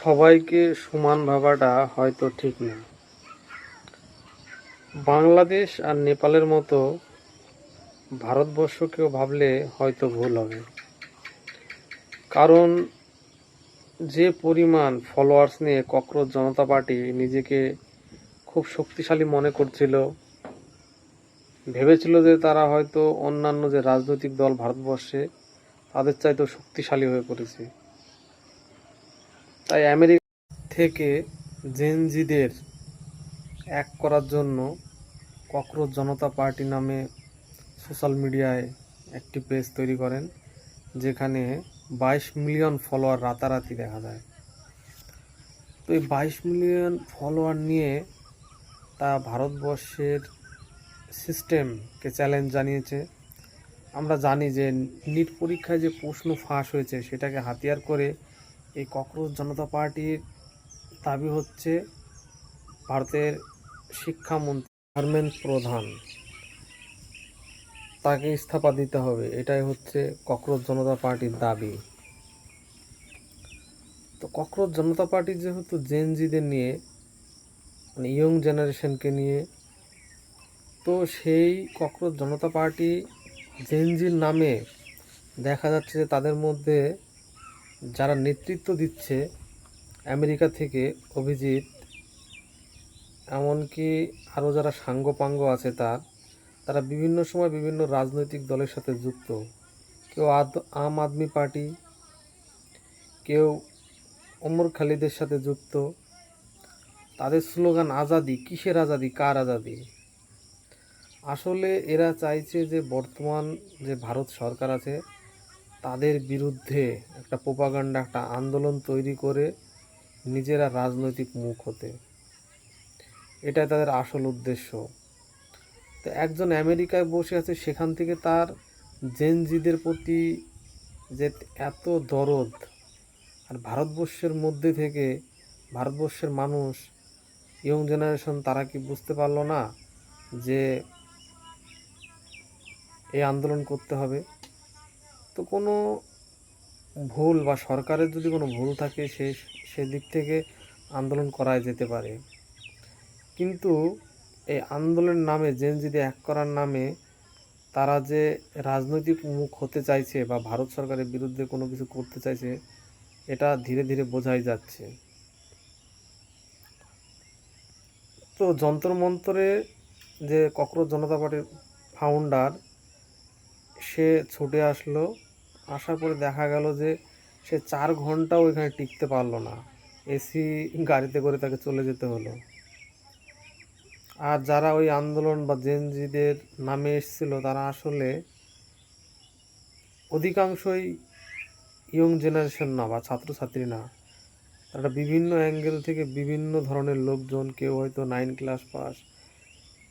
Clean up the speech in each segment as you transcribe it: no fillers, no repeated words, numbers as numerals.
সবাইকে সমান ভাবাটা হয়তো ঠিক না। বাংলাদেশ আর নেপালের মতো ভারতবর্ষকেও ভাবলে হয়তো ভুল হবে। কারণ যে পরিমাণ ফলোয়ার্স নিয়ে ককরোচ জনতা পার্টি নিজেকে খুব শক্তিশালী মনে করছিল, ভেবেছিল যে তারা হয়তো অন্যান্য যে রাজনৈতিক দল ভারতবর্ষে তাদের চাইতেও শক্তিশালী হয়ে পড়েছে। তাই আমেরিকা থেকে জেনজিদের এক করার জন্য ককরোচ জনতা পার্টি নামে সোশ্যাল মিডিয়ায় একটি পেজ তৈরি করেন, যেখানে 22 মিলিয়ন ফলোয়ার রাতারাতি দেখা যায়। তো এই 22 মিলিয়ন ফলোয়ার নিয়ে তা ভারতবর্ষের সিস্টেমকে চ্যালেঞ্জ জানিয়েছে। আমরা জানি যে নিট পরীক্ষায় যে প্রশ্ন ফাঁস হয়েছে সেটাকে হাতিয়ার করে এই ককরোচ জনতা পার্টির দাবি হচ্ছে ভারতের শিক্ষামন্ত্রী গার্মেন্ট প্রধান তাকে ইস্তফা দিতে হবে। এটাই হচ্ছে ককরোচ জনতা পার্টির দাবি। তো ককরোচ জনতা পার্টি যেহেতু জেনজিদের নিয়ে, মানে ইয়ং জেনারেশনকে নিয়ে, তো সেই ককরোচ জনতা পার্টি জেনজির নামে দেখা যাচ্ছে যে তাদের মধ্যে যারা নেতৃত্ব দিচ্ছে আমেরিকা থেকে অভিজিৎ, এমনকি আরও যারা সাঙ্গপাঙ্গ আছে তারা বিভিন্ন সময় বিভিন্ন রাজনৈতিক দলের সাথে যুক্ত। কেউ আম আদমি পার্টি, কেউ ওমর খালিদের সাথে যুক্ত। তাদের স্লোগান আজাদি। কিসের আজাদি? কার আজাদি? আসলে এরা চাইছে যে বর্তমান যে ভারত সরকার আছে তাদের বিরুদ্ধে একটা প্রোপাগান্ডা, একটা আন্দোলন তৈরি করে নিজেরা রাজনৈতিক মুখ হতে। এটাই তাদের আসল উদ্দেশ্য। তো একজন আমেরিকায় বসে আছে, সেখান থেকে তার জেনজিদের প্রতি যে এত দরদ, আর ভারতবর্ষের মধ্যে থেকে ভারতবর্ষের মানুষ, ইয়ং জেনারেশন, তারা কি বুঝতে পারলো না যে এই আন্দোলন করতে হবে? তো কোনো ভুল বা সরকারের যদি কোনো ভুল থাকে সেদিক থেকে আন্দোলন করা যেতে পারে, কিন্তু এই আন্দোলনের নামে জেনজিদের এক করার নামে তারা যে রাজনৈতিক মুখ হতে চাইছে বা ভারত সরকারের বিরুদ্ধে কোনো কিছু করতে চাইছে, এটা ধীরে ধীরে বোঝাই যাচ্ছে। তো যন্তর মন্তরে যে ককরোচ জনতা পার্টির ফাউন্ডার, সে ছুটে আসলো। আসার পরে দেখা গেল যে সে 4 ঘন্টাও এখানে টিকতে পারলো না, এসি গাড়িতে করে তাকে চলে যেতে হলো। আর যারা ওই আন্দোলন বা জেনজিদের নামে এসেছিল তারা আসলে অধিকাংশই ইয়ং জেনারেশন না বা ছাত্রছাত্রী না। তারা বিভিন্ন অ্যাঙ্গেল থেকে বিভিন্ন ধরনের লোকজন, কেউ হয়তো 9 ক্লাস পাস,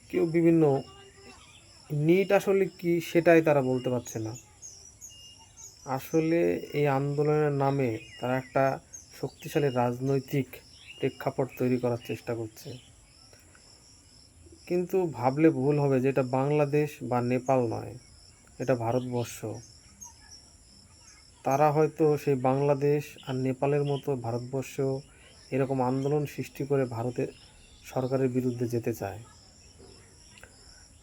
কেউ বিভিন্ন। নিট আসলে কি সেটাই তারা বলতে পারছে না। আসলে এই আন্দোলনের নামে তারা একটা শক্তিশালী রাজনৈতিক প্রেক্ষাপট তৈরি করার চেষ্টা করছে। কিন্তু ভাবলে ভুল হবে যে এটা বাংলাদেশ বা নেপাল নয়, এটা ভারতবর্ষ। তারা হয়তো সেই বাংলাদেশ আর নেপালের মতো ভারতবর্ষেও এরকম আন্দোলন সৃষ্টি করে ভারতের সরকারের বিরুদ্ধে যেতে চায়।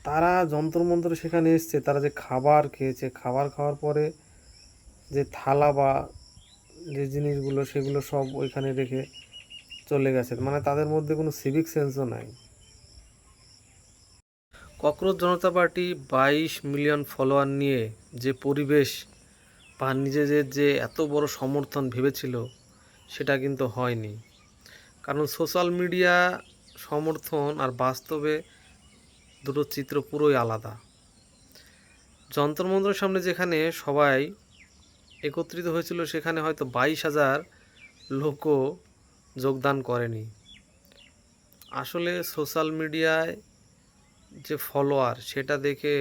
তারা যন্ত্রমন্ত্র সেখানে এসছে, তারা যে খাবার খেয়েছে, খাবার খাওয়ার পরে যে থালা বা যে জিনিসগুলো সেগুলো সব ওইখানে রেখে চলে গেছে। মানে তাদের মধ্যে কোনো সিভিক সেন্সও নাই। ককরোচ জনতা পার্টি 22 মিলিয়ন ফলোয়ার নিয়ে যে পরিবেশ বা নিজেদের যে এত বড় সমর্থন ভেবেছিল, সেটা কিন্তু হয়নি। কারণ সোশ্যাল মিডিয়া সমর্থন আর বাস্তবে দুটো চিত্র পুরোই আলাদা। যন্ত্রমন্ত্রের সামনে যেখানে সবাই একত্রিত হয়েছিল, সেখানে হয়তো 22,000 লোকও যোগদান করেনি। আসলে সোশ্যাল মিডিয়ায় যে ফলোয়ার, সেটা দেখে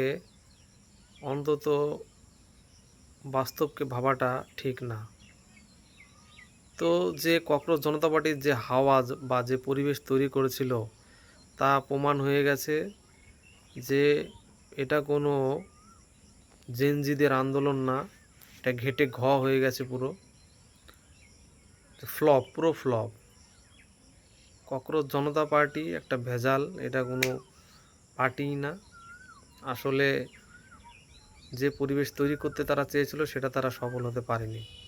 অন্তত বাস্তবকে ভাবাটা ঠিক না। তো যে ককরোচ জনতা পার্টির যে হাওয়া বা যে পরিবেশ তৈরি করেছিল, তা প্রমাণ হয়ে গেছে যে এটা কোনো জেনজিদের আন্দোলন না, এটা ঘেঁটে ঘ হয়ে গেছে পুরো। ফ্লপ, পুরো ফ্লপ। ককরোচ জনতা পার্টি একটা ভেজাল, এটা কোনো পার্টিই না। আসলে যে পরিবেশ তৈরি করতে তারা চেয়েছিল সেটা তারা সফল হতে পারেনি।